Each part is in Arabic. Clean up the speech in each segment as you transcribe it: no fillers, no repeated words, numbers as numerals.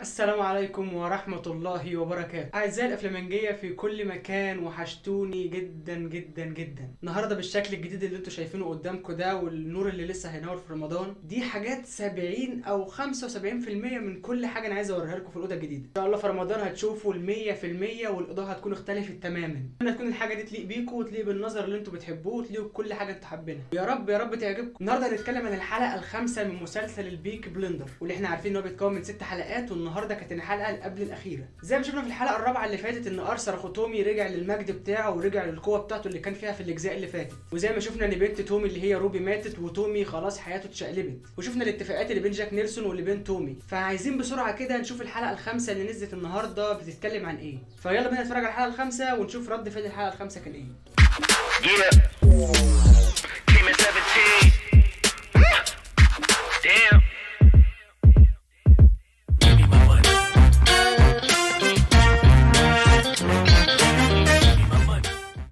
السلام عليكم ورحمة الله وبركاته. أعزائي الأفلامنجية في كل مكان، وحشتوني جدا جدا جدا. النهاردة بالشكل الجديد اللي انتوا شايفينه قدامكم ده، والنور اللي لسه هينور في رمضان، دي حاجات 70 أو 75% من كل حاجة أنا عايز أوريها لكم في الأوضة الجديدة. إن شاء الله في رمضان هتشوفوا 100%، والإضاءة هتكون اختلفت تماما. أتمنى تكون الحاجة دي تليق بيكم وتليق بالنظر اللي انتوا بتحبوه وتليق بكل حاجة انتوا حابينها. يا رب يا رب تعجبكم. النهاردة هنتكلم عن الحلقة الخامسة من مسلسل البيك بلندر، واللي احنا عارفين إن هو بيتكون من 6 حلقات، والنهارده كانت الحلقة اللي قبل الاخيره. زي ما شفنا في الحلقه الرابعه اللي فاتت ان ارثر اخو تومي رجع للمجد بتاعه ورجع للقوه بتاعته اللي كان فيها في الاجزاء اللي فاتت. وزي ما شفنا ان بنت تومي اللي هي روبي ماتت، وتومي خلاص حياته اتشقلبت. وشفنا الاتفاقات اللي بين جاك نيلسون واللي بين تومي. فعايزين بسرعه كده نشوف الحلقه الخامسه اللي نزلت النهارده بتتكلم عن ايه. فيلا بينا نتفرج على الحلقه الخامسه ونشوف رد فعل الحلقه الخامسه كان ايه.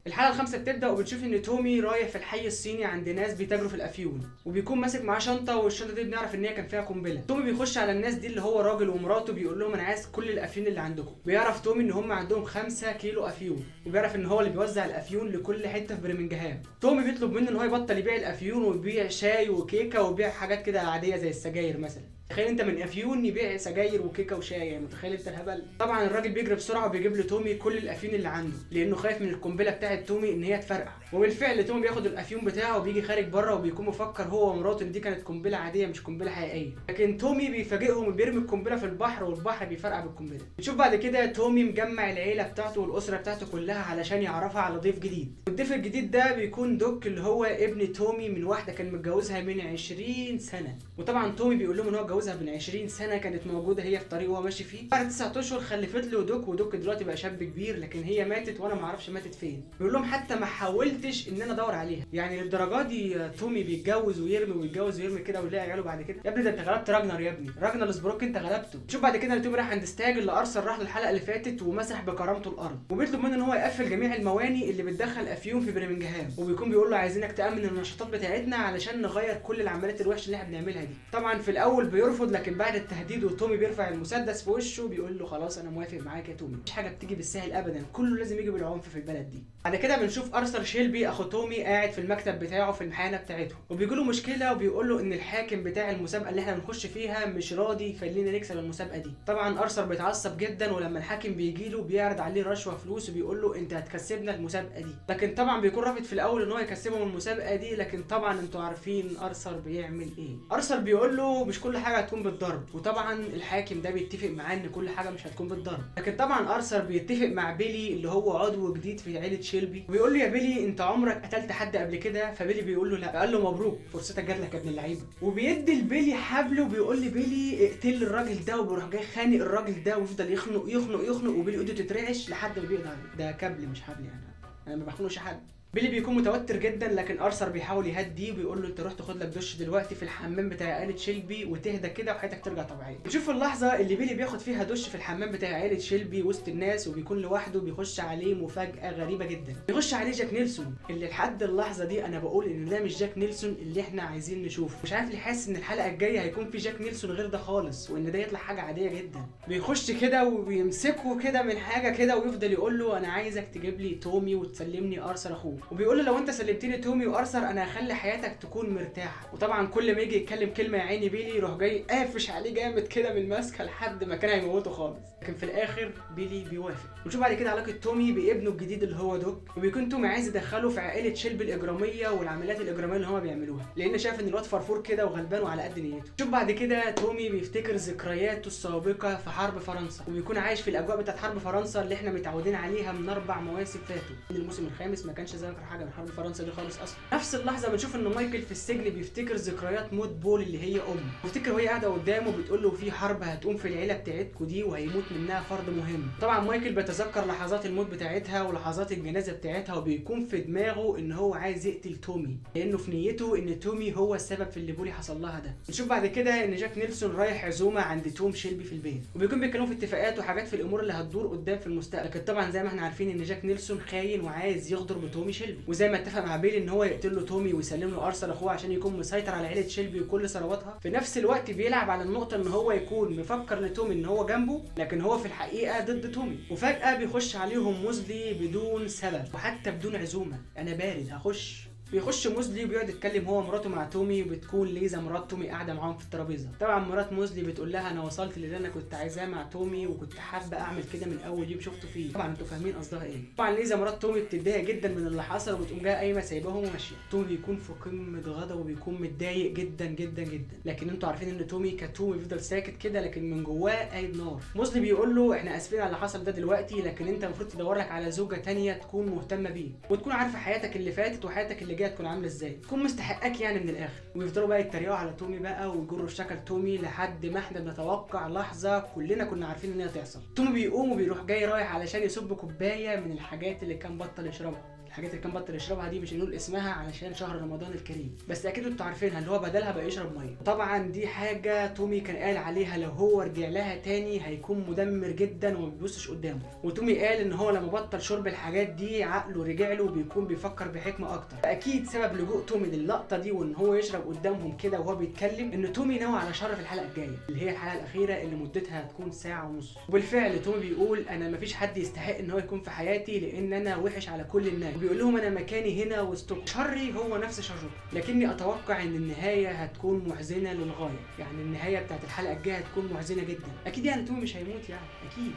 الحلقه الخامسه بتبدا وبنشوف ان تومي رايح في الحي الصيني عند ناس بيتاجروا في الافيون، وبيكون ماسك معاه شنطه، والشنطه دي بنعرف ان هي كان فيها قنبله. تومي بيخش على الناس دي اللي هو راجل ومراته، بيقول لهم انا عايز كل الافيون اللي عندكم. بيعرف تومي ان هم عندهم 5 كيلو افيون، وبيعرف ان هو اللي بيوزع الافيون لكل حته في برمنجهام. تومي بيطلب منه ان هو يبطل يبيع الافيون ويبيع شاي وكيكه ويبيع حاجات كده عاديه زي السجاير مثلا. تخيل انت من افيون يبيع سجاير وكيكه وشاي، يعني متخيل انت الهبل. طبعا الراجل بيجري بسرعه وبيجيب لتومي كل الافيون اللي عنده، لانه خايف من القنبله بتاعه تومي ان هي تفرقع. وبالفعل تومي بياخد الافيون بتاعه وبيجي خارج بره، وبيكون مفكر هو ومراته ان دي كانت قنبله عاديه مش قنبله حقيقيه. لكن تومي بيفاجئهم وبيرمي القنبله في البحر، والبحر بيفرقع بالقنبله. نشوف بعد كده تومي مجمع العيله بتاعته والاسره بتاعته كلها علشان يعرفها على ضيف جديد. والضيف الجديد ده بيكون دوك اللي هو ابن تومي من واحده كان متجوزها من 20 سنه. وطبعا تومي بيقول لهم ان هو اتجوزها من 20 سنه، كانت موجوده هي في طريق وهو ماشي فيه. بعد 9 اشهر خلفت له دوك، ودوك دلوقتي بقى شاب كبير، لكن هي ماتت وانا ما اعرفش ماتت فين. بيقول لهم حتى ما حاولتش ان انا ادور عليها. يعني للدرجه دي تومي بيتجوز ويرمي ويتجوز ويرمي كده ويلاقي عياله بعد كده؟ يا ابني ده انت غلبت راجنر، يا ابني راجنر سبروك انت غلبته. شوف بعد كده ان تومي راح عند ستاج اللي ارسل راح للحلقه اللي فاتت ومسح بكرامته الارض، وبيطلب منه ان هو يقفل جميع المواني اللي بتدخل افيون في برمنجهام. وبيكون بيقول له عايزينك تامن النشاطات بتاعتنا علشان نغير كل العمليات الوحشه اللي احنا بنعملها دي. طبعا في الاول بيرفض، لكن بعد التهديد وتومي بيرفع المسدس في وشه بيقول له خلاص انا موافق معاك يا تومي، مفيش حاجه بتيجي بالسهل ابدا، كله لازم يجي بالعنف في البلد دي. بعد كده بنشوف ارثر شيلبي اخو تومي قاعد في المكتب بتاعه في المحانه بتاعته، وبيجي له مشكله وبيقول له ان الحاكم بتاع المسابقه اللي احنا بنخش فيها مش راضي يخلينا نكسب المسابقه دي. طبعا ارثر بيتعصب جدا، ولما الحاكم بيجي له بيعرض عليه رشوه فلوس وبيقول له انت هتكسبنا المسابقه دي. لكن طبعا بيكون رافض في الاول ان هو يكسبهم المسابقه دي، لكن طبعا انتوا عارفين ارثر بيعمل ايه. ارثر بيقول له مش كل حاجه هتكون بالضرب، وطبعا الحاكم ده بيتفق معاه ان كل حاجه مش هتكون بالضرب. لكن طبعا ارثر بيتفق مع بيلي اللي هو عضو جديد في عيله شيلبي، وبيقول له يا بيلي انت عمرك قتلت حد قبل كده؟ فبيلي بيقول له لا. فقال له مبروك فرصتك جات لك يا ابن اللعيبه. وبيدي لبيلي حبله وبيقول لبيلي اقتل الراجل ده، وبيروح جاي خانق الراجل ده ويفضل يخنق يخنق يخنق، وبيلي ايده تترعش لحد ما بيقضي عليه. ده كابل مش حبل، يعني انا ما بخنقش حد. بيلي بيكون متوتر جدا، لكن ارثر بيحاول يهديه وبيقول له انت روح تاخد لك دش دلوقتي في الحمام بتاع عائله شيلبي وتهدى كده وحياتك ترجع طبيعيه. نشوف اللحظه اللي بيلي بياخد فيها دش في الحمام بتاع عائله شيلبي وسط الناس، وبيكون لوحده. بيخش عليه مفاجاه غريبه جدا، بيخش عليه جاك نيلسون، اللي لحد اللحظه دي انا بقول ان ده مش جاك نيلسون اللي احنا عايزين نشوفه. مش عارف ليه حاسس ان الحلقه الجايه هيكون في جاك نيلسون غير ده خالص، وان ده يطلع حاجه عاديه جدا. بيخش كده وبيمسكه كده من حاجه كده ويفضل يقول له انا عايزك تجيب لي تومي وتسلمني ارثر اخوه، وبيقول له لو انت سلمتني تومي وارثر انا هخلي حياتك تكون مرتاحه. وطبعا كل ما يجي يتكلم كلمه يا عيني بيلي يروح جاي قافش عليه جامد كده من ماسكه لحد ما كان هيموته خالص، لكن في الاخر بيلي بيوافق. ونشوف بعد كده علاقه تومي بابنه الجديد اللي هو دوك، وبيكون تومي عايز يدخله في عائله شيلبي الاجراميه والعمليات الاجراميه اللي هما بيعملوها، لان شايف ان الواد فرفور كده وغلبان وعلى قد نيته. شوف بعد كده تومي بيفتكر ذكرياته السابقه في حرب فرنسا، وبيكون عايش في الاجواء بتاعت حرب فرنسا اللي احنا متعودين عليها من 4 مواسم فاتوا. الموسم الخامس ما كانش ذاكر حاجه من حرب فرنسا دي خالص اصلا. نفس اللحظه بنشوف ان مايكل في السجن بيفتكر ذكريات موت بول اللي هي امه، بيفتكر وهي قاعده قدامه بتقول له في حرب هتقوم في العيله بتاعتكم دي وهيموت منها فرد مهم. طبعا مايكل بيتذكر لحظات الموت بتاعتها ولحظات الجنازه بتاعتها، وبيكون في دماغه ان هو عايز يقتل تومي، لانه في نيته ان تومي هو السبب في اللي بولي حصل لها ده. نشوف بعد كده ان جاك نيلسون رايح عزومه عند توم شيلبي في البيت، وبيكون بيتكلموا في اتفاقات وحاجات في الامور اللي هتدور قدام في المستقبل. لكن طبعا زي ما احنا عارفين ان جاك نيلسون خاين وعايز يغدر بتومي شيلبي، وزي ما اتفق مع بيلي ان هو يقتل له تومي ويسلم له ارثر اخوه عشان يكون مسيطر على عيله شيلبي وكل ثرواتها، في نفس الوقت بيلعب على النقطه ان هو يكون مفكر لتومي ان هو جنبه لكن هو في الحقيقه ضد تومي. وفجاه بيخش عليهم موزلي بدون سبب وحتى بدون عزومه، انا بارد هخش. بيخش موزلي وبيقعد يتكلم هو ومراته مع تومي، وبتكون ليزا مرات تومي قاعده معاهم في الترابيزه. طبعا مرات موزلي بتقول لها انا وصلت للي انا كنت عايزاه مع تومي وكنت حابه اعمل كده من اول يوم شفته فيه. طبعا انتوا فاهمين قصدها ايه. طبعا ليزا مرات تومي بتتضايق جدا من اللي حصل وبتقوم جايه قايمه سايباهم وماشيه. تومي بيكون في قمه غضب وبيكون متضايق جدا جدا جدا، لكن انتوا عارفين ان تومي كتومي بيفضل ساكت كده لكن من جواه قايد نار. موزلي بيقول له احنا اسفين على اللي حصل ده دلوقتي، لكن انت المفروض تدور لك على زوجه تانية تكون مهتمه بيك وتكون عارفه حياتك اللي فاتت وحياتك اللي جايه تكون عامله ازاي، تكون مستحقاك يعني من الاخر. ويفضلوا بقى يتريقوا على تومي بقى ويجروا الشكل تومي لحد ما احنا بنتوقع لحظه كلنا كنا عارفين ان هي تحصل. تومي بيقوم وبيروح جاي رايح علشان يصب كوبايه من الحاجات اللي كان بطل يشربها. الحاجات اللي كان بطل يشربها دي مش هنقول اسمها علشان شهر رمضان الكريم، بس اكيد انتوا عارفينها، اللي هو بدلها بقى يشرب ميه. طبعا دي حاجه تومي كان قال عليها لو هو رجع لها تاني هيكون مدمر جدا وما بيبصش قدامه. وتومي قال ان هو لما بطل شرب الحاجات دي عقله رجع له وبيكون بيفكر بحكمه اكتر. اكيد سبب لجوء تومي للقطه دي وان هو يشرب قدامهم كده وهو بيتكلم ان تومي ناوي على شر في الحلقه الجايه اللي هي الحلقه الاخيره اللي مدتها هتكون ساعه ونص. وبالفعل تومي بيقول انا مفيش حد يستحق ان هو يكون في حياتي لان انا وحش على كل الناس، وبيقول لهم انا مكاني هنا وسطكم، شري هو نفس شركم، لكني اتوقع ان النهايه هتكون محزنه للغايه. يعني النهايه بتاعت الحلقه الجايه هتكون محزنه جدا. اكيد يعني تومي مش هيموت، يعني اكيد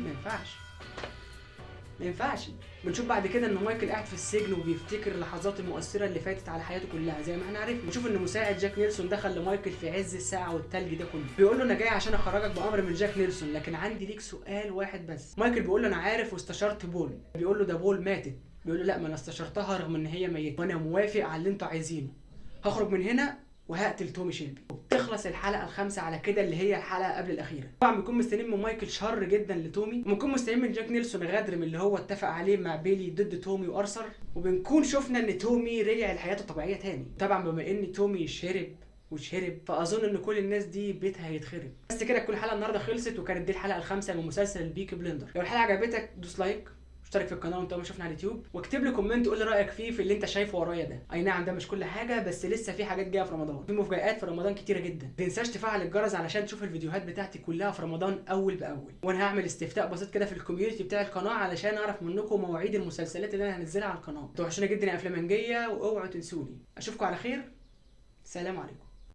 ما ينفعش. بنشوف بعد كده ان مايكل قاعد في السجن وبيفتكر اللحظات المؤثره اللي فاتت على حياته كلها زي ما احنا عارفين. بنشوف ان مساعد جاك نيلسون دخل لمايكل في عز الساعه والتلج ده كله، بيقول له انا جاي عشان اخرجك بامر من جاك نيلسون لكن عندي ليك سؤال واحد بس. مايكل بيقول له انا عارف واستشرت بول. بيقول له ده بول ماتت. بيقول له لا، ما انا استشرتها رغم ان هي ميته وانا موافق على اللي انتوا عايزينه. هخرج من هنا وهقتل تومي شيلبي. تخلص الحلقه الخامسه على كده اللي هي الحلقه قبل الاخيره. طبعا بنكون مستنيين من مايكل شر جدا لتومي، وبنكون مستنيين من جاك نيلسون غدر من اللي هو اتفق عليه مع بيلي ضد تومي وارثر، وبنكون شفنا ان تومي رجع لحياته الطبيعيه تاني. طبعا بما ان تومي شرب فاظن ان كل الناس دي بيتها هيتخرب. بس كده كل حلقه النهارده خلصت، وكانت دي الحلقه الخامسه من مسلسل البيكي بلندر. لو الحلقه عجبتك دوس لايك، اشترك في القناه وانت ما شفنا على اليوتيوب، واكتب لي كومنت قول لي رايك فيه في اللي انت شايفه ورايا ده. اي نعم ده مش كل حاجه، بس لسه في حاجات جايه في رمضان، في مفاجآت في رمضان كتيره جدا. ما تنساش تفعل الجرس علشان تشوف الفيديوهات بتاعتي كلها في رمضان اول باول. وانا هعمل استفتاء بسيط كده في الكوميونتي بتاع القناه علشان اعرف منكم مواعيد المسلسلات اللي انا هنزلها على القناه. توحشوني جدا يا افلامنجيه واوعوا تنسوني. اشوفكم على خير، سلام عليكم.